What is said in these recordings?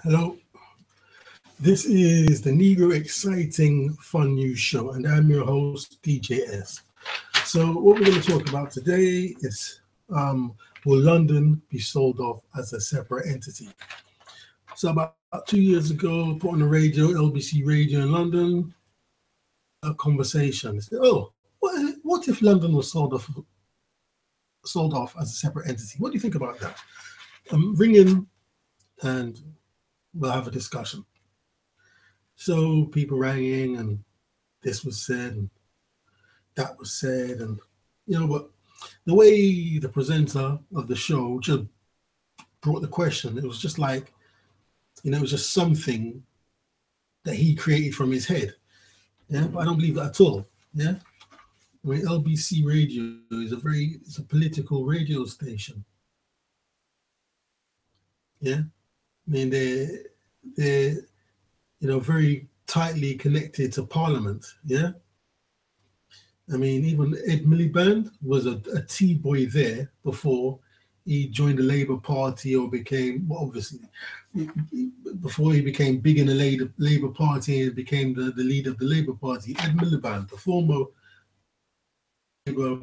Hello, this is the Negro Exciting Fun News Show, and I'm your host, DJS. So, what we're going to talk about today is will London be sold off as a separate entity? So, about 2 years ago, put on the radio, LBC Radio in London, a conversation. Said, oh, what if London was sold off as a separate entity? What do you think about that? Ring in and we'll have a discussion. So people rang in and this was said and that was said, and but the way the presenter of the show just brought the question, it was just like, it was just something that he created from his head. Yeah, but I don't believe that at all. Yeah. I mean, LBC Radio it's a political radio station. Yeah. I mean they're very tightly connected to Parliament. Yeah. I mean, even Ed Miliband was a T-boy there before he joined the Labour Party or became, well, obviously, before he became big in the Labour Party and became the leader of the Labour Party. Ed Miliband, the former Labour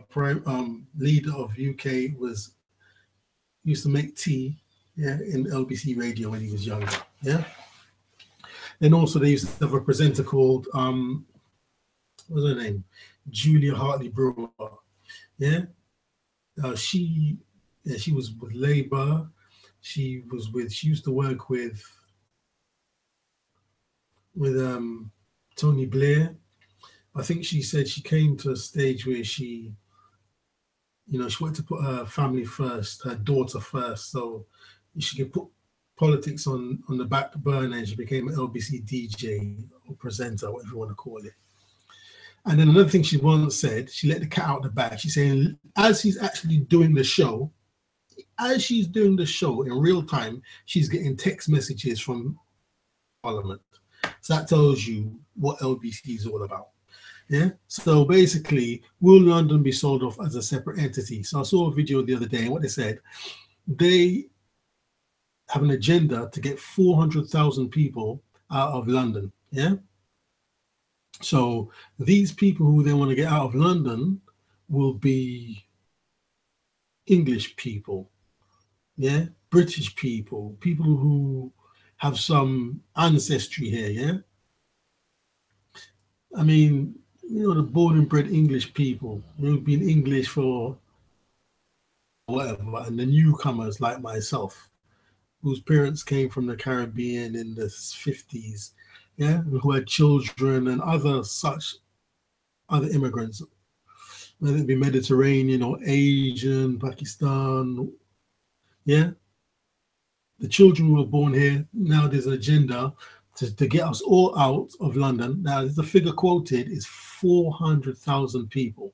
leader of UK, used to make tea, yeah, in LBC Radio when he was younger. Yeah. And also they used to have a presenter called what's her name? Julia Hartley Brewer. Yeah. She was with Labour. She used to work with Tony Blair. I think she said she came to a stage where she wanted to put her family first, her daughter first, so she could put politics on the back burner, and she became an LBC DJ or presenter, whatever you want to call it. And then another thing she once said, she let the cat out of the bag. She's saying, as she's actually doing the show, in real time, she's getting text messages from Parliament. So that tells you what LBC is all about. Yeah. So basically, will London be sold off as a separate entity? So I saw a video the other day, and what they said, they have an agenda to get 400,000 people out of London. Yeah. So these people who they want to get out of London will be English people, yeah, British people, people who have some ancestry here, yeah. I mean, the born and bred English people who've been English for whatever, and the newcomers like myself, whose parents came from the Caribbean in the 50s, yeah, who had children and other immigrants, whether it be Mediterranean or Asian, Pakistan, yeah. The children who were born here, now there's an agenda to get us all out of London. Now, the figure quoted is 400,000 people.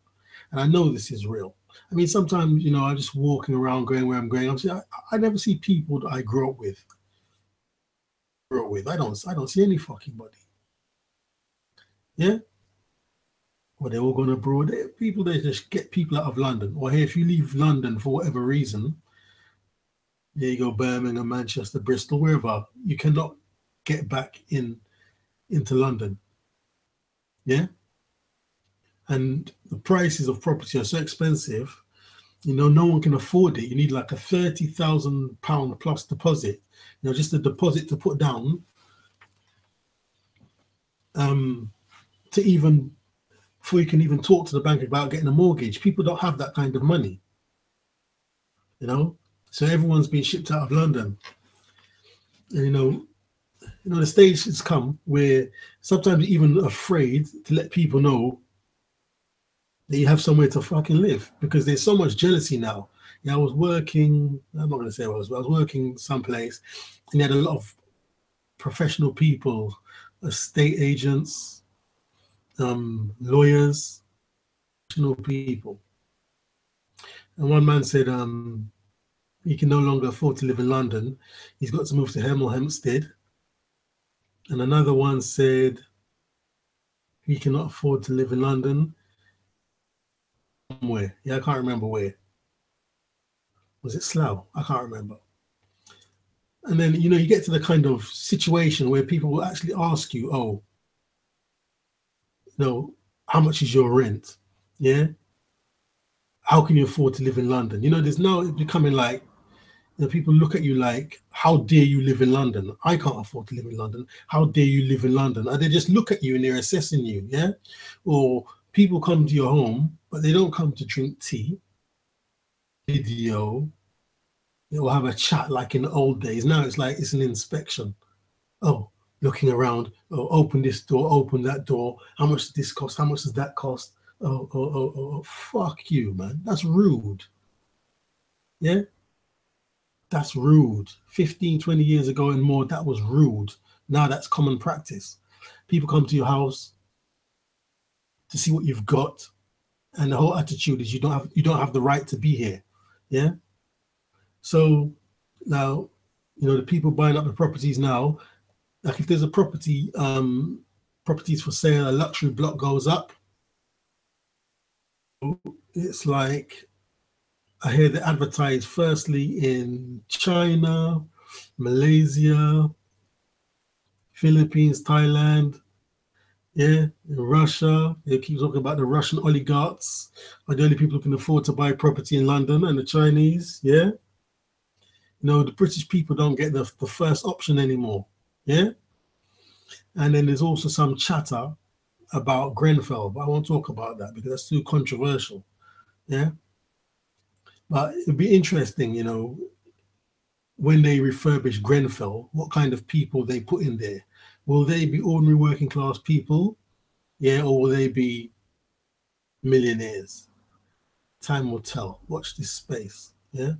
And I know this is real. I mean, sometimes, I'm just walking around going where I'm going. I never see people that I grew up with. I don't see any fucking body. Yeah? Well, they're all going abroad. They just get people out of London. Or hey, if you leave London for whatever reason, there you go, Birmingham, Manchester, Bristol, wherever, you cannot get back into London. Yeah? And the prices of property are so expensive, no one can afford it. You need like a £30,000 plus deposit, just a deposit to put down before you can even talk to the bank about getting a mortgage. People don't have that kind of money, So everyone's been shipped out of London. And the stage has come where sometimes you're even afraid to let people know that you have somewhere to fucking live, because there's so much jealousy now. I was working, I'm not going to say where I was, but I was working someplace, and you had a lot of professional people, estate agents, lawyers, professional people. And one man said he can no longer afford to live in London. He's got to move to Hemel Hempstead. And another one said he cannot afford to live in London. Somewhere. Yeah, I can't remember where. Was it Slough? I can't remember. And then, you know, you get to the kind of situation where people will actually ask you, oh, you know, how much is your rent? Yeah. How can you afford to live in London? You know, there's now it's becoming like, you know, people look at you like, how dare you live in London? I can't afford to live in London. How dare you live in London? And they just look at you and they're assessing you, yeah? Or people come to your home, but they don't come to drink tea, video, they will have a chat like in the old days. Now it's like it's an inspection. Oh, looking around, oh, open this door, open that door. How much does this cost? How much does that cost? Oh, fuck you, man. That's rude. Yeah? That's rude. 15, 20 years ago and more, that was rude. Now that's common practice. People come to your house to see what you've got, and the whole attitude is you don't have the right to be here. Yeah. So now, you know, the people buying up the properties now, like if there's a property, properties for sale, a luxury block goes up, it's like I hear they advertise firstly in China, Malaysia, Philippines, Thailand, yeah, in Russia. They keep talking about the Russian oligarchs are the only people who can afford to buy property in London, and the Chinese, yeah. You know, the British people don't get the first option anymore, yeah. And then there's also some chatter about Grenfell, but I won't talk about that because that's too controversial, yeah. But it'd be interesting, you know, when they refurbish Grenfell, what kind of people they put in there. Will they be ordinary working class people? Yeah, or will they be millionaires? Time will tell. Watch this space. Yeah.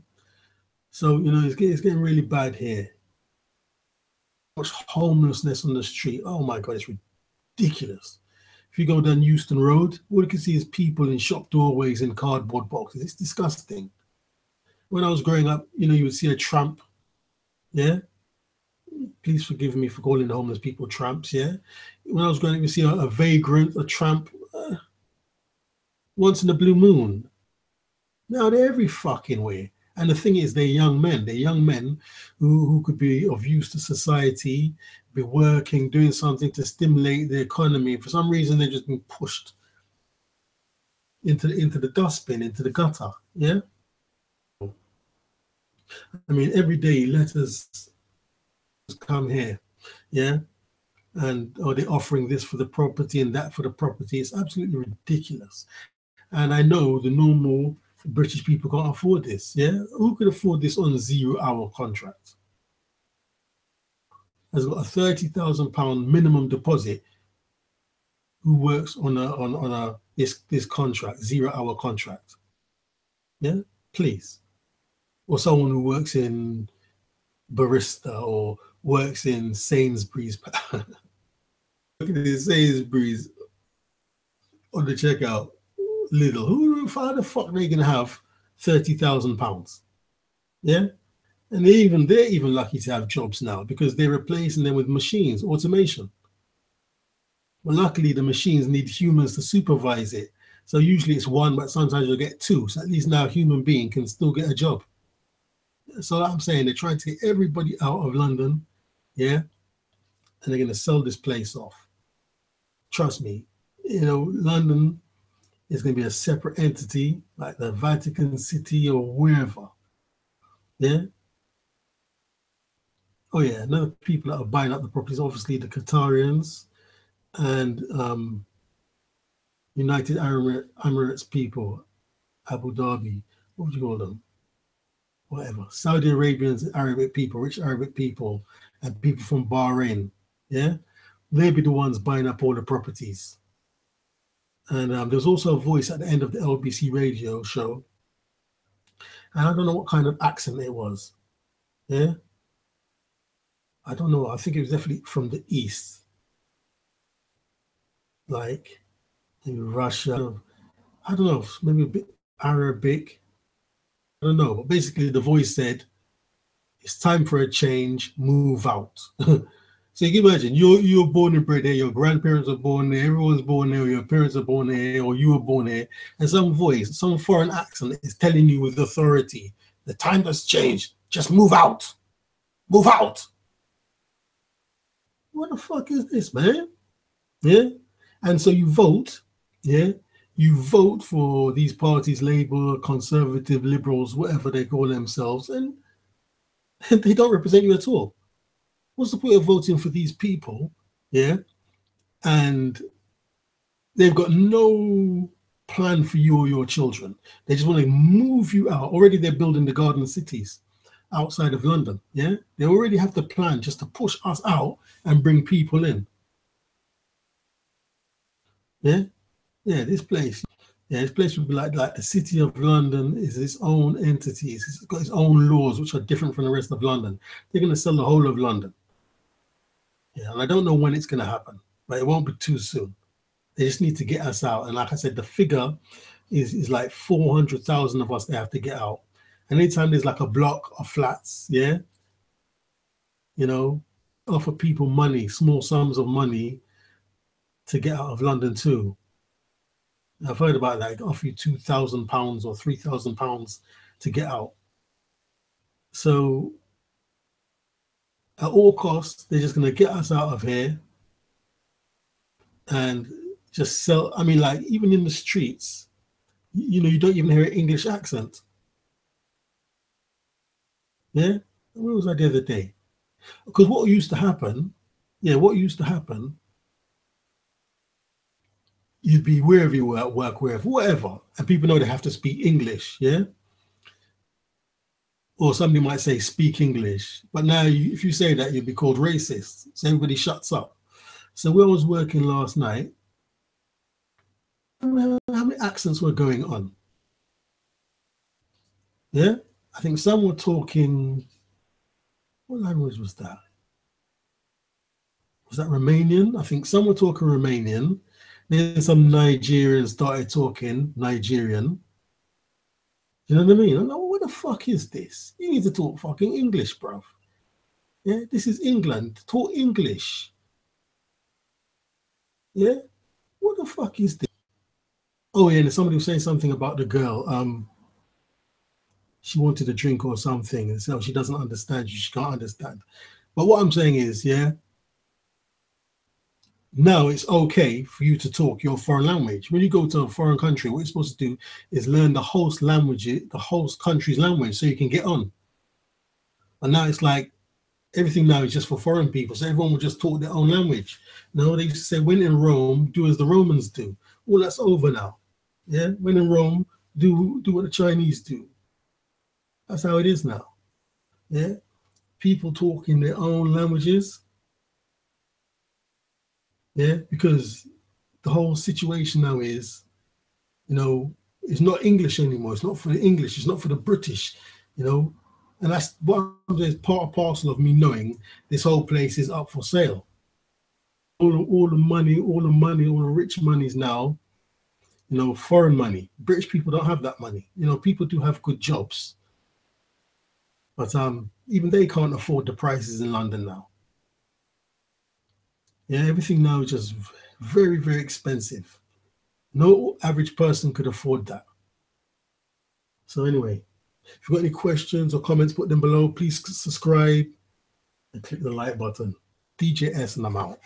So, you know, it's getting really bad here. Much homelessness on the street. Oh my God, it's ridiculous. If you go down Euston Road, all you can see is people in shop doorways in cardboard boxes. It's disgusting. When I was growing up, you know, you would see a tramp. Yeah. Please forgive me for calling the homeless people tramps. Yeah. When I was growing up, you see a vagrant, a tramp, once in a blue moon. Now they're every fucking way. And the thing is, they're young men. They're young men who could be of use to society, be working, doing something to stimulate the economy. For some reason, they're just being pushed into the dustbin, into the gutter. Yeah. I mean, every day letters come here. Yeah. And are they offering this for the property and that for the property? It's absolutely ridiculous. And I know the normal British people can't afford this. Yeah, who could afford this on a 0-hour contract? Has got a £30,000 minimum deposit. Who works on a this contract, 0-hour contract? Yeah, please. Or someone who works in barista or works in Sainsbury's. Look at this Sainsbury's on the checkout. Little. How the fuck are they gonna have £30,000? Yeah, and they're even lucky to have jobs now because they're replacing them with machines, automation. But luckily, the machines need humans to supervise it. So usually it's one, but sometimes you'll get two. So at least now a human being can still get a job. So I'm saying they're trying to get everybody out of London, yeah, and they're gonna sell this place off. Trust me, you know, London is going to be a separate entity like the Vatican City or wherever. Yeah. Oh yeah. Another people that are buying up the properties, obviously the Qatarians and United Arab Emirates people, Abu Dhabi. What would you call them? Whatever. Saudi Arabians, Arabic people, rich Arabic people, and people from Bahrain. Yeah. They'll be the ones buying up all the properties. And there's also a voice at the end of the LBC radio show. And I don't know what kind of accent it was. Yeah. I don't know. I think it was definitely from the East. Like in Russia. I don't know. Maybe a bit Arabic. I don't know. But basically the voice said, it's time for a change, move out. So you can imagine, you're born and bred there, your grandparents are born there, everyone's born there, your parents are born there, or you were born there, and some voice, some foreign accent is telling you with authority, the time has changed, just move out. Move out. What the fuck is this, man? Yeah. And so you vote, yeah. You vote for these parties, Labour, Conservative, Liberals, whatever they call themselves, and they don't represent you at all. What's the point of voting for these people? Yeah. And they've got no plan for you or your children. They just want to move you out. Already they're building the garden cities outside of London. Yeah. They already have the plan just to push us out and bring people in. Yeah. Yeah. This place. Yeah, this place would be like the city of London is its own entity. It's got its own laws, which are different from the rest of London. They're going to sell the whole of London. Yeah, and I don't know when it's going to happen, but it won't be too soon. They just need to get us out. And like I said, the figure is like 400,000 of us they have to get out. And anytime there's like a block of flats, yeah, you know, offer people money, small sums of money to get out of London too. I've heard about that. They offer you £2,000 or £3,000 to get out. So at all costs, they're just going to get us out of here and just sell. I mean, like even in the streets, you know, you don't even hear an English accent. Yeah. Where was I the other day? Because what used to happen, what used to happen, you'd be wherever you were at work, wherever, whatever, and people know they have to speak English, yeah? Or somebody might say speak English, but now if you say that, you'd be called racist. So everybody shuts up. So where I was working last night, how many accents were going on? Yeah, I think some were talking, what language was that? Was that Romanian? I think some were talking Romanian. Then some Nigerians started talking Nigerian. You know what I mean? I'm like, what the fuck is this? You need to talk fucking English, bruv. Yeah, this is England. Talk English. Yeah? What the fuck is this? Oh, yeah, and somebody was saying something about the girl. She wanted a drink or something, and so she doesn't understand you. She can't understand. But what I'm saying is, yeah, now it's okay for you to talk your foreign language. When you go to a foreign country, what you're supposed to do is learn the host language, the host country's language, so you can get on. And now it's like everything now is just for foreign people, so everyone will just talk their own language. No, they used to say, when in Rome, do as the Romans do. Well, that's over now. Yeah, when in Rome, do what the Chinese do. That's how it is now. Yeah, people talk in their own languages. Yeah, because the whole situation now is, you know, it's not English anymore. It's not for the English. It's not for the British, you know. And that's what is part and parcel of me knowing this whole place is up for sale. All the money, all the rich money is now, you know, foreign money. British people don't have that money. You know, people do have good jobs, but even they can't afford the prices in London now. Yeah, everything now is just very, very expensive. No average person could afford that. So anyway, if you've got any questions or comments, put them below. Please subscribe and click the like button. DJS and I'm out.